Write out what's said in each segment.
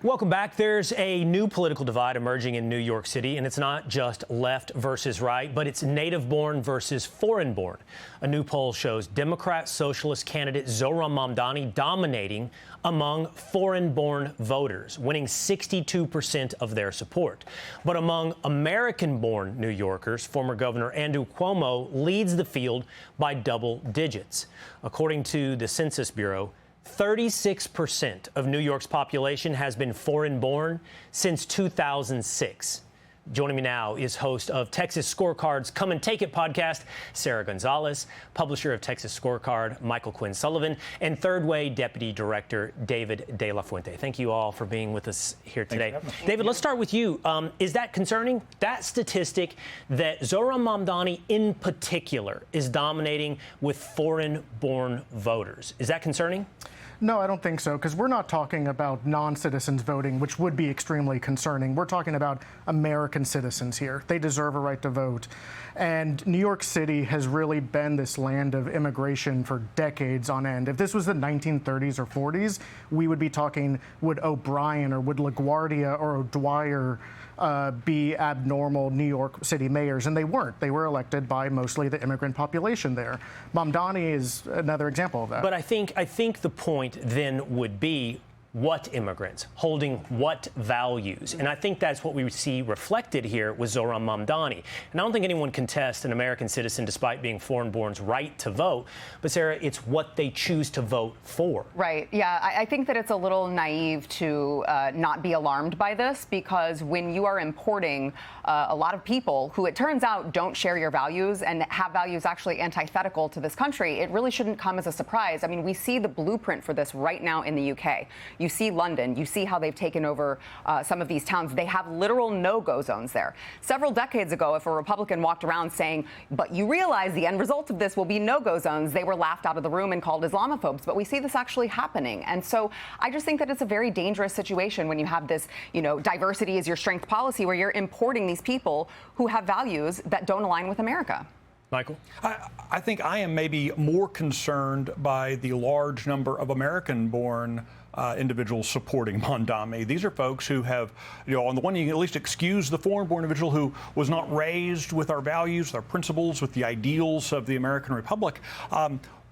Welcome back. There's a new political divide emerging in New York City, and it's not just left versus right, but it's native-born versus foreign-born. A new poll shows Democrat socialist candidate Zohran Mamdani dominating among foreign-born voters, winning 62% of their support. But among American-born New Yorkers, former Governor Andrew Cuomo leads the field by double digits. According to the Census Bureau, 36% of New York's population has been foreign-born since 2006. Joining me now is host of Texas Scorecard's Come and Take It podcast, Sarah Gonzalez, publisher of Texas Scorecard, Michael Quinn Sullivan, and Third Way Deputy Director David De La Fuente. Thank you all for being with us here today. David, let's start with you. Is that concerning? That statistic that Zohran Mamdani in particular is dominating with foreign-born voters. Is that concerning? No, I don't think so, because we're not talking about non-citizens voting, which would be extremely concerning. We're talking about American citizens here. They deserve a right to vote. And New York City has really been this land of immigration for decades on end. If this was the 1930s or 40s, we would be talking, would O'Brien or would LaGuardia or O'Dwyer be abnormal New York City mayors? And they weren't. They were elected by mostly the immigrant population there. Mamdani is another example of that. But I think the point then would be what immigrants, holding what values. And I think that's what we see reflected here with Zohran Mamdani. And I don't think anyone contests an American citizen, despite being foreign-born's right to vote. But, Sarah, it's what they choose to vote for. Right. Yeah, I think that it's a little naive to not be alarmed by this, because when you are importing a lot of people who, it turns out, don't share your values and have values actually antithetical to this country, it really shouldn't come as a surprise. I mean, we see the blueprint for this right now in the UK. You see London. You see how they've taken over some of these towns. They have literal no-go zones there. Several decades ago, if a Republican walked around saying, but you realize the end result of this will be no-go zones, they were laughed out of the room and called Islamophobes. But we see this actually happening. And so I just think that it's a very dangerous situation when you have this, diversity is your strength policy, where you're importing these people who have values that don't align with America. Michael? I think I am maybe more concerned by the large number of American-born individuals supporting Mamdani. These are folks who have, on the one hand, you can at least excuse the foreign-born individual who was not raised with our values, our principles, with the ideals of the American Republic.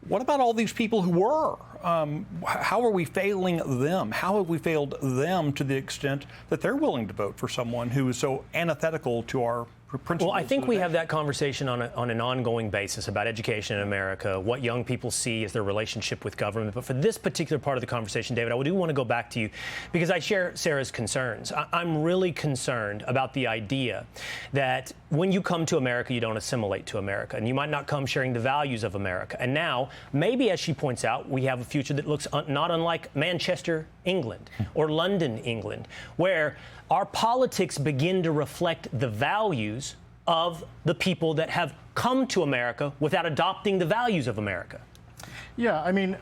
What about all these people who were? How are we failing them? How have we failed them to the extent that they're willing to vote for someone who is so antithetical to our principles? Well, I think we have that conversation on an ongoing basis about education in America, what young people see as their relationship with government. But for this particular part of the conversation, David, I do want to go back to you because I share Sarah's concerns. I'm really concerned about the idea that when you come to America, you don't assimilate to America, and you might not come sharing the values of America. And now, maybe, as she points out, we have a future that looks not unlike Manchester, England, or London, England, where our politics begin to reflect the values of the people that have come to America without adopting the values of America. Yeah, I mean,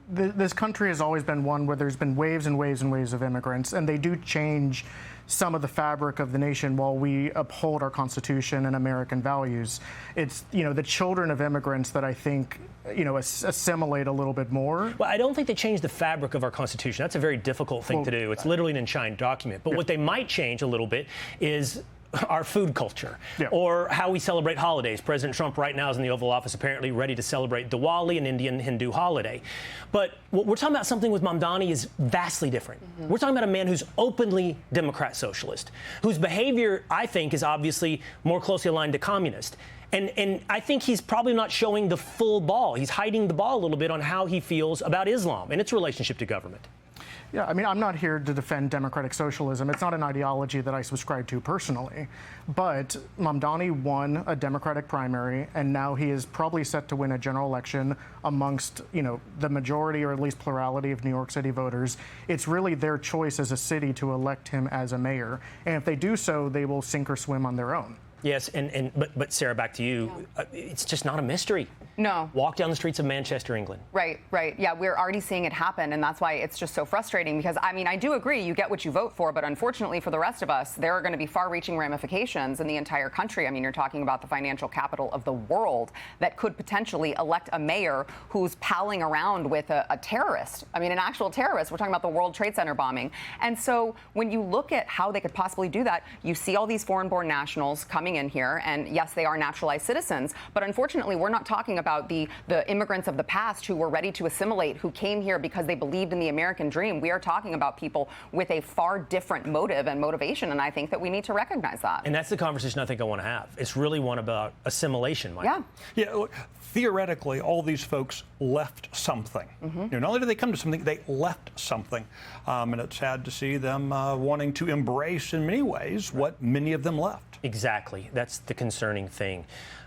this country has always been one where there's been waves and waves and waves of immigrants, and they do change some of the fabric of the nation while we uphold our Constitution and American values. It's, the children of immigrants that I think, assimilate a little bit more. Well, I don't think they change the fabric of our Constitution. That's a very difficult thing to do. It's literally an enshrined document. But what they might change a little bit is our food culture, or how we celebrate holidays. President Trump right now is in the Oval Office apparently ready to celebrate Diwali, an Indian Hindu holiday. But what we're talking about, something with Mamdani, is vastly different. We're talking about a man who's openly Democrat socialist, whose behavior, I think, is obviously more closely aligned to communist. And I think he's probably not showing the full ball. He's hiding the ball a little bit on how he feels about Islam and its relationship to government. Yeah, I mean, I'm not here to defend democratic socialism. It's not an ideology that I subscribe to personally. But Mamdani won a Democratic primary, and now he is probably set to win a general election amongst, the majority or at least plurality of New York City voters. It's really their choice as a city to elect him as a mayor. And if they do so, they will sink or swim on their own. Yes, but Sarah, back to you. It's just not a mystery. No. Walk down the streets of Manchester, England. Right. Yeah, we're already seeing it happen, and that's why it's just so frustrating because, I mean, I do agree you get what you vote for, but unfortunately for the rest of us, there are going to be far-reaching ramifications in the entire country. I mean, you're talking about the financial capital of the world that could potentially elect a mayor who's palling around with a terrorist. I mean, an actual terrorist. We're talking about the World Trade Center bombing. And so when you look at how they could possibly do that, you see all these foreign-born nationals coming in here, and yes, they are naturalized citizens, but unfortunately, we're not talking about the immigrants of the past who were ready to assimilate, who came here because they believed in the American dream. We are talking about people with a far different motive and motivation, and I think that we need to recognize that. And that's the conversation I think I want to have. It's really one about assimilation, Mike. Yeah, look, theoretically, all these folks left something. You know, not only did they come to something, they left something. And it's sad to see them wanting to embrace, in many ways, what many of them left. Exactly. That's the concerning thing.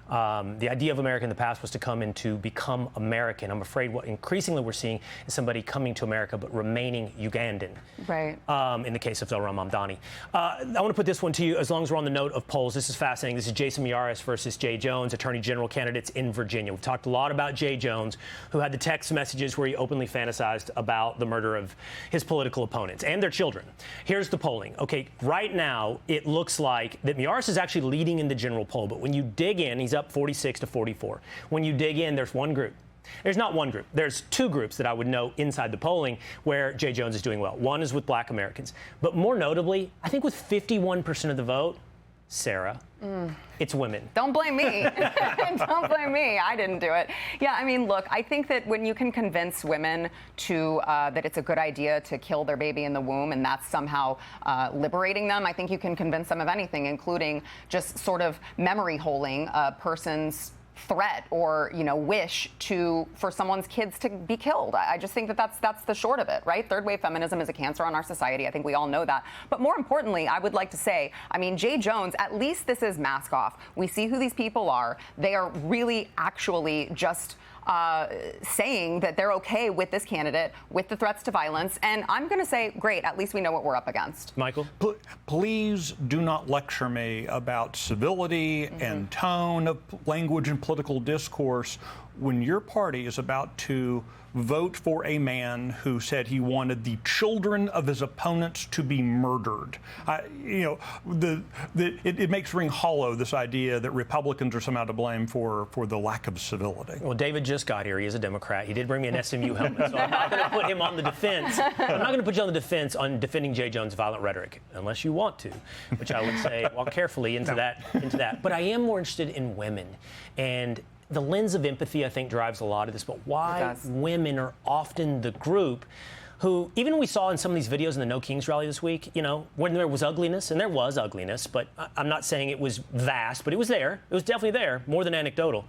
The idea of America in the past was to come and to become American. I'm afraid what increasingly we're seeing is somebody coming to America but remaining Ugandan. Right. In the case of Zohran Mamdani. I want to put this one to you, as long as we're on the note of polls. This is fascinating. This is Jason Miyares versus Jay Jones, Attorney General candidates in Virginia. We've talked a lot about Jay Jones, who had the text messages where he openly fantasized about the murder of his political opponents and their children. Here's the polling. Okay, right now, it looks like that Miyares is actually leading in the general poll, but when you dig in, he's up 46 to 44. When you dig in, there's one group. There's not one group. There's two groups that I would know inside the polling where Jay Jones is doing well. One is with Black Americans. But more notably, I think with 51% of the vote, Sarah, it's women. Don't blame me. Don't blame me. I didn't do it. Yeah, I mean, look, I think that when you can convince women to that it's a good idea to kill their baby in the womb and that's somehow liberating them, I think you can convince them of anything, including just sort of memory holding a person's threat or, you know, wish for someone's kids to be killed. I just think that that's the short of it, right? Third wave feminism is a cancer on our society. I think we all know that. But more importantly, I would like to say, I mean, Jay Jones, at least this is mask off. We see who these people are. They are really actually just saying that they're okay with this candidate, with the threats to violence. And I'm going to say, great, at least we know what we're up against. Michael? Please do not lecture me about civility and tone of language and political discourse when your party is about to vote for a man who said he wanted the children of his opponents to be murdered. You know, it makes ring hollow, this idea that Republicans are somehow to blame for the lack of civility. Well, David just got here. He is a Democrat. He did bring me an SMU helmet, so I'm not going to put him on the defense. I'm not going to put you on the defense on defending Jay Jones' violent rhetoric, unless you want to, which I would say walk carefully into that. But I am more interested in women. And the lens of empathy, I think, drives a lot of this, but why women are often the group who, even we saw in some of these videos in the No Kings rally this week, you know, when there was ugliness, and there was ugliness, but I'm not saying it was vast, but it was there. It was definitely there, more than anecdotal.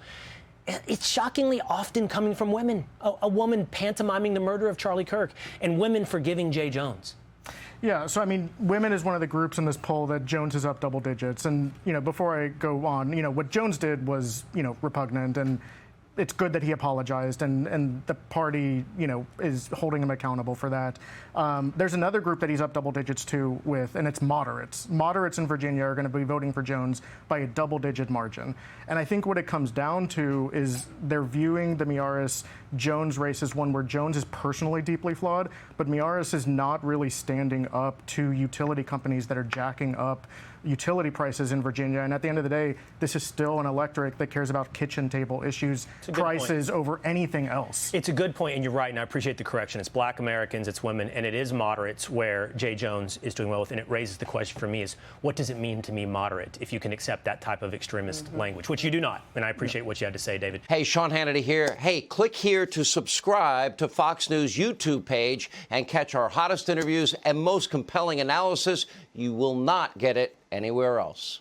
It's shockingly often coming from women. A woman pantomiming the murder of Charlie Kirk, and women forgiving Jay Jones. Yeah, so I mean, women is one of the groups in this poll that Jones is up double digits. And, you know, before I go on, you know, what Jones did was, you know, repugnant, and it's good that he apologized, and the party, you know, is holding him accountable for that. There's another group that he's up double digits to with, and it's moderates. Moderates in Virginia are going to be voting for Jones by a double-digit margin. And I think what it comes down to is they're viewing the Miyares-Jones race as one where Jones is personally deeply flawed, but Miyares is not really standing up to utility companies that are jacking up utility prices in Virginia. And at the end of the day, this is still an electorate that cares about kitchen table issues, prices over anything else. It's a good point, and you're right, and I appreciate the correction. It's Black Americans, it's women, and it is moderates where Jay Jones is doing well with. And it raises the question for me is, what does it mean to be moderate if you can accept that type of extremist language, which you do not. And I appreciate what you had to say, David. Hey, Sean Hannity here. Hey, click here to subscribe to Fox News YouTube page and catch our hottest interviews and most compelling analysis. You will not get it anywhere else.